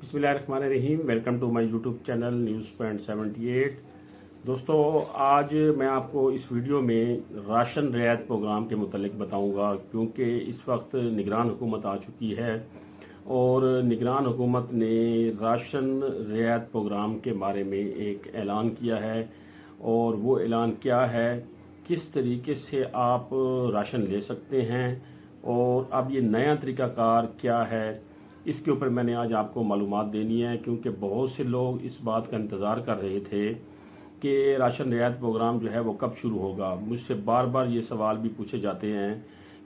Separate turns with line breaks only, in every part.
बिस्मिल्लाहिर्रहमानिर्रहीम। Welcome to my YouTube channel news point 78। दोस्तों, आज मैं आपको इस वीडियो में राशन रियायत प्रोग्राम के मुतालिक बताऊंगा, क्योंकि इस वक्त निगरान हुकूमत आ चुकी है और निगरान हुकूमत ने राशन रियायत प्रोग्राम के बारे में एक ऐलान किया है। और वो ऐलान क्या है, किस तरीके से आप राशन ले सकते हैं और अब ये नया तरीक़ाकार क्या है, इसके ऊपर मैंने आज आपको मालूमात देनी है। क्योंकि बहुत से लोग इस बात का इंतज़ार कर रहे थे कि राशन रियायत प्रोग्राम जो है वो कब शुरू होगा। मुझसे बार बार ये सवाल भी पूछे जाते हैं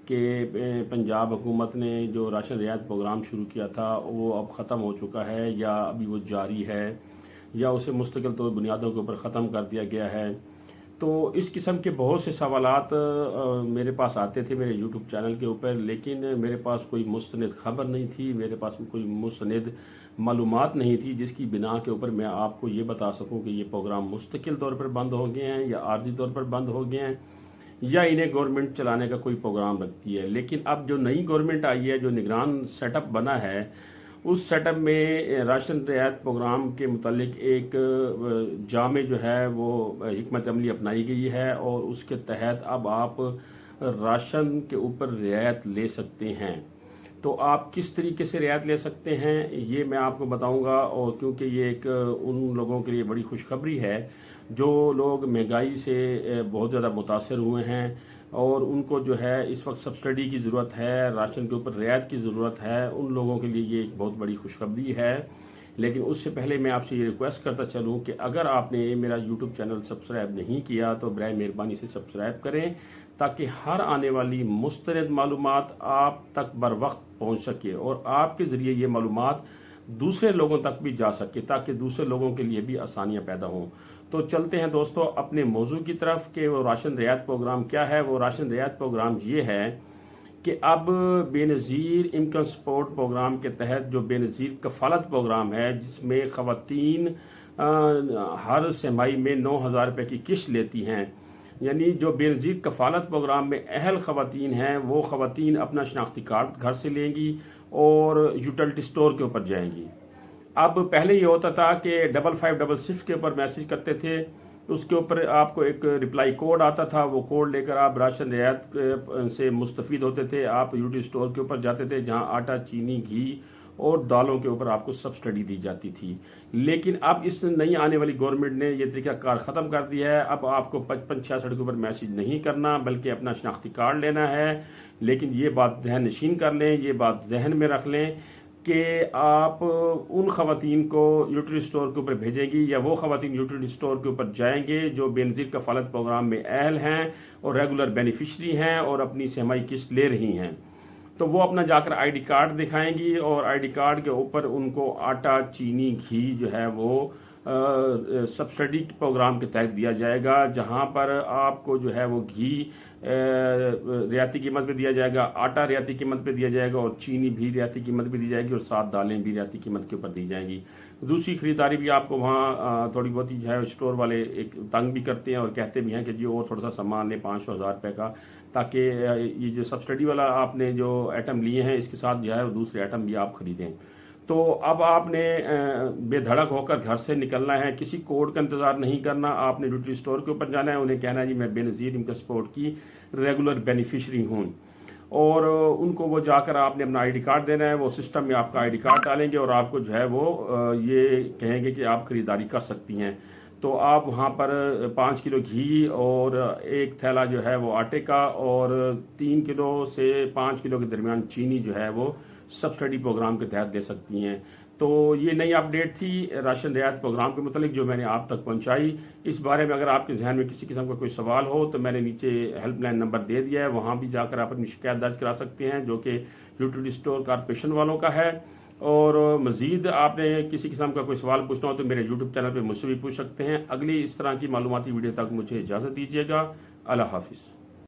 कि पंजाब हुकूमत ने जो राशन रियायत प्रोग्राम शुरू किया था वो अब ख़त्म हो चुका है या अभी वो जारी है या उसे मुस्तकिल तौर बुनियादों के ऊपर ख़त्म कर दिया गया है। तो इस किस्म के बहुत से सवालात मेरे पास आते थे मेरे यूट्यूब चैनल के ऊपर, लेकिन मेरे पास कोई मुस्तनिद खबर नहीं थी, मेरे पास कोई मुस्तनिद मालूमात नहीं थी जिसकी बिना के ऊपर मैं आपको ये बता सकूं कि ये प्रोग्राम मुस्तकिल तौर पर बंद हो गए हैं या आर्जी तौर पर बंद हो गए हैं या इन्हें गवर्नमेंट चलाने का कोई प्रोग्राम रखती है। लेकिन अब जो नई गवर्नमेंट आई है, जो निगरान सेटअप बना है, उस सेटअप में राशन रियायत प्रोग्राम के मुतालिक एक जामे जो है वो हिकमत अमली अपनाई गई है और उसके तहत अब आप राशन के ऊपर रियायत ले सकते हैं। तो आप किस तरीके से रियायत ले सकते हैं ये मैं आपको बताऊंगा। और क्योंकि ये एक उन लोगों के लिए बड़ी खुशखबरी है जो लोग महंगाई से बहुत ज़्यादा मुतासर हुए हैं और उनको जो है इस वक्त सब्सिडी की ज़रूरत है, राशन के ऊपर रियायत की ज़रूरत है, उन लोगों के लिए ये एक बहुत बड़ी खुशखबरी है। लेकिन उससे पहले मैं आपसे ये रिक्वेस्ट करता चलूँ कि अगर आपने मेरा यूट्यूब चैनल सब्सक्राइब नहीं किया तो बराए मेहरबानी से सब्सक्राइब करें, ताकि हर आने वाली मुस्तनद मालूमात आप तक बर वक्त पहुँच सके और आपके ज़रिए ये मालूमात दूसरे लोगों तक भी जा सके, ताकि दूसरे लोगों के लिए भी आसानियाँ पैदा हों। तो चलते हैं दोस्तों अपने मौजू की तरफ कि वो राशन रियायत प्रोग्राम क्या है। वो राशन रियायत प्रोग्राम ये है कि अब बेनज़ीर इनकम सपोर्ट प्रोग्राम के तहत जो बेनज़ीर कफ़ालत प्रोग्राम है, जिसमें ख़वातीन हर सेमाई में 9,000 रुपये की किश्त लेती हैं, यानी जो बेनज़ीर कफ़ालत प्रोग्राम में अहल ख़वातीन हैं वो ख़वातीन अपना शनाख्ती कार्ड घर से लेंगी और यूटिलिटी स्टोर के ऊपर जाएंगी। अब पहले ये होता था कि 5566 के ऊपर मैसेज करते थे, उसके ऊपर आपको एक रिप्लाई कोड आता था, वो कोड लेकर आप राशन रियायत से मुस्तफ़ीद होते थे। आप यूटिलिटी स्टोर के ऊपर जाते थे जहां आटा, चीनी, घी और दालों के ऊपर आपको सब्सिडी दी जाती थी। लेकिन अब इस नई आने वाली गवर्नमेंट ने यह तरीका कार ख़त्म कर दिया है। अब आपको 5566 के ऊपर मैसेज नहीं करना, बल्कि अपना शनाख्ती कार्ड लेना है। लेकिन ये बात जहन नशीन कर लें, ये बात जहन में रख लें कि आप उन ख़वातीन को यूटिलिटी स्टोर के ऊपर भेजेंगी या वो ख़वातीन यूटिलिटी स्टोर के ऊपर जाएंगे जो बेनज़ीर कफ़ालत प्रोग्राम में अहल हैं और रेगुलर बेनिफिशरी हैं और अपनी सेमाई किस्त ले रही हैं। तो वो अपना जाकर आईडी कार्ड दिखाएंगी और आईडी कार्ड के ऊपर उनको आटा, चीनी, घी जो है वो सब्सिडी प्रोग्राम के तहत दिया जाएगा, जहां पर आपको जो है वो घी रियायती कीमत पे दिया जाएगा, आटा रियायती कीमत पे दिया जाएगा और चीनी भी रियायती कीमत पे दी जाएगी और 7 दालें भी रियायती कीमत के ऊपर दी जाएंगी। दूसरी खरीदारी भी आपको वहाँ थोड़ी बहुत ही जो है स्टोर वाले एक तंग भी करते हैं और कहते भी हैं कि जी और थोड़ा सा सामान लें 500-1000 रुपये का, ताकि ये जो सब्सिडी वाला आपने जो आइटम लिए हैं इसके साथ जो है वो दूसरे आइटम भी आप खरीदें। तो अब आपने बेधड़क होकर घर से निकलना है, किसी कोड का इंतज़ार नहीं करना। आपने यूटिलिटी स्टोर के ऊपर जाना है, उन्हें कहना है जी मैं बेनज़ीर इनकम सपोर्ट की रेगुलर बेनिफिशरी हूँ, और उनको वो जाकर आपने अपना आईडी कार्ड देना है। वो सिस्टम में आपका आईडी कार्ड डालेंगे और आपको जो है वो ये कहेंगे कि आप ख़रीदारी कर सकती हैं। तो आप वहाँ पर 5 किलो घी और एक थैला जो है वो आटे का और 3 किलो से 5 किलो के दरमियान चीनी जो है वो सब्सिडी प्रोग्राम के तहत दे सकती हैं। तो ये नई अपडेट थी राशन रियायत प्रोग्राम के मुतालिक जो मैंने आप तक पहुंचाई। इस बारे में अगर आपके जहन में किसी किस्म का कोई सवाल हो तो मैंने नीचे हेल्पलाइन नंबर दे दिया है, वहाँ भी जाकर आप अपनी शिकायत दर्ज करा सकते हैं, जो कि यूटिलिटी स्टोर कॉरपोरेशन वालों का है। और मज़ीद आपने किसी किस्म का कोई सवाल पूछना हो तो मेरे यूट्यूब चैनल पर मुझसे भी पूछ सकते हैं। अगली इस तरह की मालूमाती वीडियो तक मुझे इजाज़त दीजिएगा। अल्लाह हाफिज़।